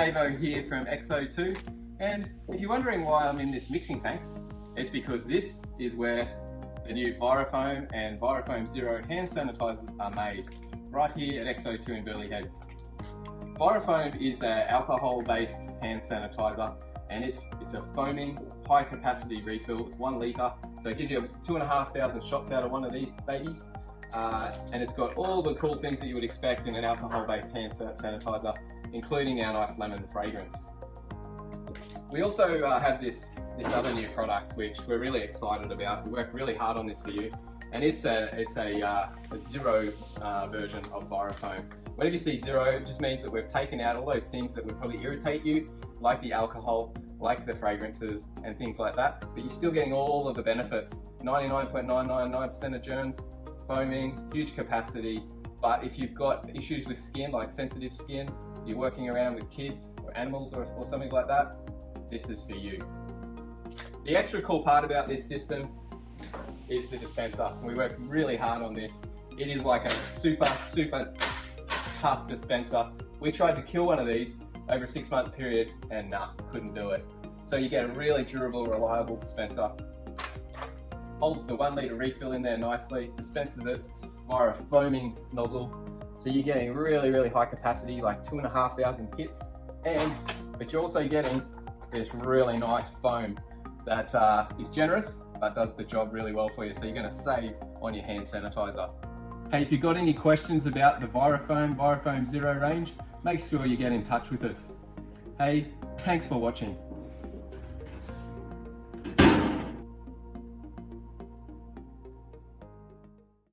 Davo here from XO2, and if you're wondering why I'm in this mixing tank, it's because this is where the new Virafoam and Virafoam Zero hand sanitizers are made, right here at XO2 in Burleigh Heads. Virafoam is an alcohol-based hand sanitizer, and it's a foaming, high-capacity refill. It's 1 litre, so it gives you 2,500 shots out of one of these babies. And it's got all the cool things that you would expect in an alcohol-based hand sanitizer, including our nice lemon fragrance. We also have this other new product which we're really excited about. We worked really hard on this for you, and it's a zero version of Virafoam. Whenever you see zero, it just means that we've taken out all those things that would probably irritate you, like the alcohol, like the fragrances and things like that, but you're still getting all of the benefits. 99.999% of germs, foaming, huge capacity. But if you've got issues with skin, like sensitive skin, you're working around with kids or animals or something like that, this is for you. The extra cool part about this system is the dispenser. We worked really hard on this. It is like a super tough dispenser. We tried to kill one of these over a 6-month period and couldn't do it. So you get a really durable, reliable dispenser. Holds the 1 litre refill in there nicely, dispenses it via a foaming nozzle. So you're getting really high capacity, like 2,500 hits, but you're also getting this really nice foam that is generous, but does the job really well for you. So you're gonna save on your hand sanitizer. Hey, if you've got any questions about the Virafoam Zero range, make sure you get in touch with us. Hey, thanks for watching.